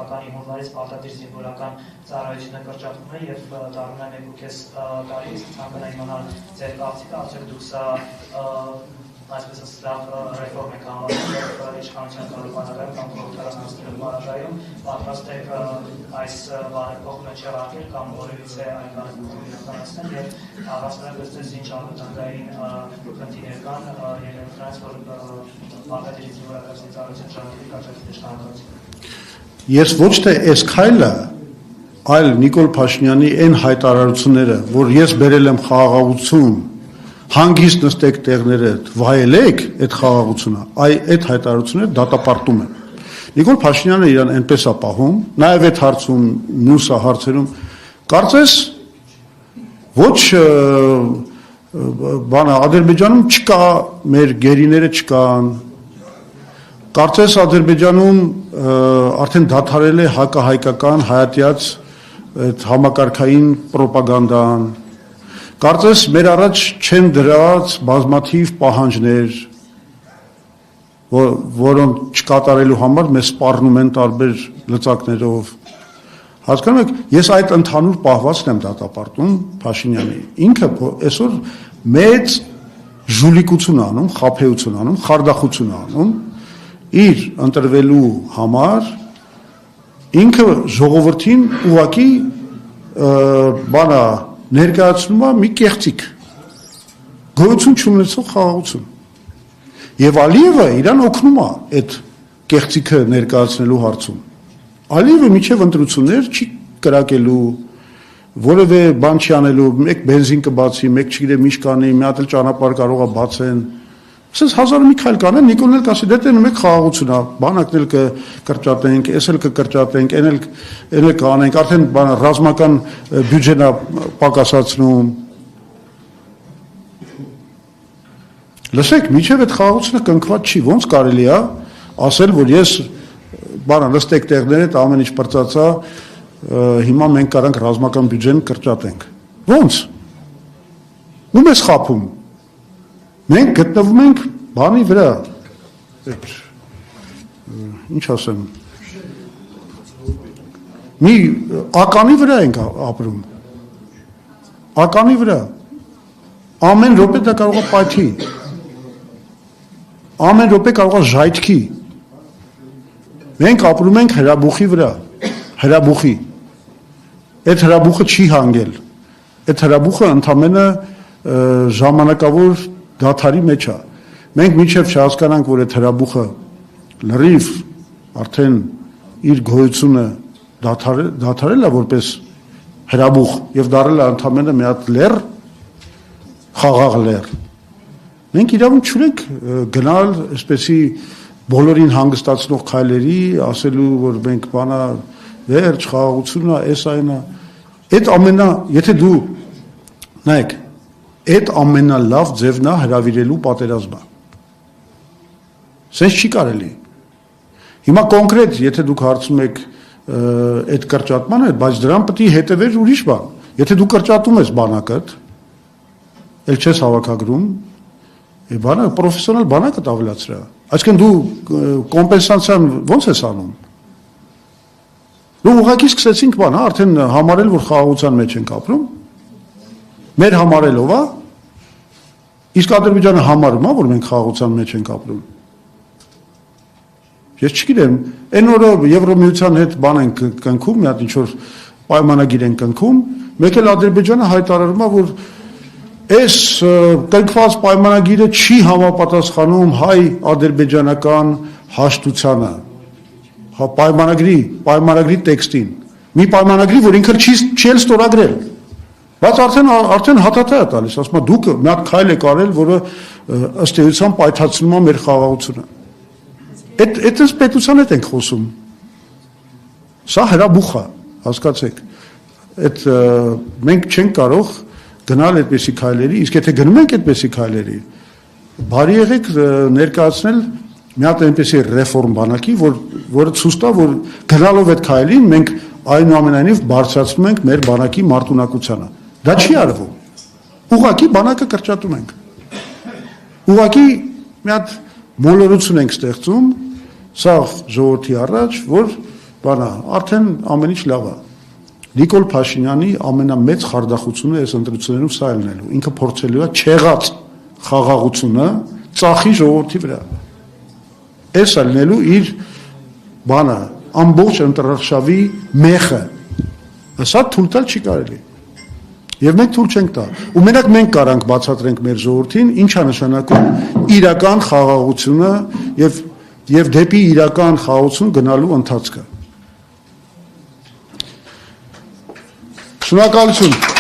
թվականի հունվարից պարտադիր զինվորական ծառայությունը կրճատվում է եւ դառնում է 1.5 տարի, իսկ ցանկանում իմանալ ձեր կարծիքը, արդյոք դուք սա այսպես ասած ռեֆորմ եք համարում իշխանության կառավարման կամ խորհրդարանական բաժայում, պատրաստ եք այս բարեփոխումը չեղարկել կամ որևիցե այլ բարեփոխում իրականացնել եւ առանձնապես ձեզ ինչ անվտանգային խնդիրներ կան ելնելով նրանց, որ պարտադիր զինվորական ծառայության ժամանակի կրճատի իշխանական։ Ես ոչ թե այս քայլը, այլ Նիկոլ Փաշինյանի այն հայտարարությունները, որ ես բերել եմ խաղաղություն, հանգիստ նստեք տեղները, վայելեք այդ խաղաղությունը, այդ հայտարարությունները դատապարտում են։ Նիկոլ Փաշինյանը իրան այնպես է պահում, նաև այդ հարցում, մյուս հարցերում, կարծես ոչ Ադրբեջանում չկա, մեր գերիները չկան, կարծես Ադրբեջանում արդեն դադարել է հակահայկական հայատյաց համակարգային պրոպագանդան, կարծես մեր առաջ չեն դրած բազմաթիվ պահանջներ, որոնք չկատարելու համար մեզ սպառնում են տարբեր լծակներով։ Հասկանում եք, ես այդ ընդհանուր պահվածքն եմ դատապարտում Փաշինյանի։ Ինքը այսօր մեծ ժուլիկություն անում, խաբեություն անում, խարդախություն անում իր ընտրվելու համար, ինքը ժողովրդին ուղղակի ներկայացնում է մի կեղծիք, գոյություն չունեցող խաղաղություն։ Եվ Ալիևը իրան օգնում է այդ կեղծիքը ներկայացնելու հարցում։ Ալիևը միջև ընտրություններ չի կրակելու, որևէ բան չի անելու, մեկ բենզին կբացի, մեկ չգիտեմ ինչ կանի, մի հատ էլ ճանապարհ կարող է բացեն։ Ասես հազար մի քայլ կանեն, Նիկոլն էլ կասի, դե տեն մեկ խաղաղություն է, բանակն էլ կկրճատենք, էս էլ կկրճատենք, այն էլ կանենք, արդեն ռազմական բյուջեն է պակասացնում։ Լսեք, միջև այդ խաղաղությունը կնքված չի, ոնց կարելի է ասել, որ ես նստեք տեղները, ամեն ինչ պրծացա, հիմա մենք կարանք ռազմական բյուջեն կրճատենք։ Ոնց։ Ում ես խաբում։ Մենք գտնվում ենք բանի վրա, ինչ ասեմ, մի ականի վրա ենք ապրում, ականի վրա, ամեն րոպե դա կարող է պայթի, ամեն րոպե կարող է ժայթքի, մենք ապրում ենք հրաբուխի վրա, հրաբուխի, այդ հրաբուխը չի հանգել, այդ հրաբուխը ընդամենը ժամանակավոր դադարի մեջ է։ Մենք մինչև չհասկանանք, որ այդ հրաբուխը լրիվ արդեն իր գոյությունը դադարել է որպես հրաբուխ եւ դարել է ընդամենը մի հատ լեռ, խաղաղ լեռ։ Մենք իրավունք չունենք գնալ այսպեսի բոլորին հանգստացնող քայլերի, ասելու, որ մենք բանա վերջ խաղաղությունն է, էս այն է։ Այդ եթե դու նայեք, այդ ամենալավ ձևն է հրավիրելու պատերազմը։ Սենց չի կարելի։ Հիմա կոնկրետ, եթե դուք հարցում եք այդ կրճատմանը, բայց դրան պետք է հետևեր ուրիշ բան։ Եթե դու կրճատում ես բանակդ, էլ չես հավաքագրում, բանը պրոֆեսիոնալ բանակը ավելացրա։ Այսինքն դու կոմպենսացիան ո՞նց ես անում։ Դու ուղղակի սկսեցինք բան, արդեն համարել, որ խաղաղության մեջ ենք ապրում։ Մեր համարելով է, իսկ Ադրբեջանը համարում է, որ մենք խաղաղության մեջ ենք ապրում։ Ես չգիտեմ, այն օրը Եվրոմիության հետ բան ենք կնքում, մի հատ ինչ-որ պայմանագիր ենք կնքում, մեկ էլ Ադրբեջանը հայտարարում է, որ այս կնքված պայմանագիրը չի համապատասխանում հայ-ադրբեջանական հաշտությանը, պայմանագրի տեքստին, մի պայմանագրի, որ ինքը չի էլ ստորագրել, բայց արդեն հատատա է տալիս, ասում է դուք մի հատ քայլ եք արել, որը ըստ էության պայթացնում է մեր խաղաղությունը։ Այդպես պետության հետ ենք խոսում։ Սա հրաբուխ է, հասկացեք։ Մենք չենք կարող գնալ այդպեսի քայլերի, իսկ եթե գնում ենք այդպեսի քայլերի, բարի եղեք ներկայացնել մի հատ այնպեսի ռեֆորմ բանակի, որը ցույց տա, որ գնալով այդ քայլին մենք այնուամենայնիվ բարձրացնում ենք մեր բանակի մարտունակությանը։ Դա չի արվում։ Ուղղակի բանակը կրճատում ենք։ Ուղղակի մի հատ մոլորություն ենք ստեղծում սաղ ժողովրդի առաջ, որ բանա, արդեն ամեն ինչ լավ է։ Նիկոլ Փաշինյանի ամենամեծ խարդախությունը այս ընտրություններում սա է լինելու։ Ինքը փորձելու է չեղած խաղաղությունը ծախի ժողովրդի վրա։ Այս է լինելու իր բանը, ամբողջ ընտրարշավի մեխը։ Սա թույլ տալ չի կարելի։ Եվ մենք թույլ չենք տա։ Ու մենակ մենք կարանք բացատրենք մեր ժողովրդին, ինչ է նշանակում իրական խաղաղությունը եւ դեպի իրական խաղաղություն գնալու ընթացքը։ Շնորհակալություն։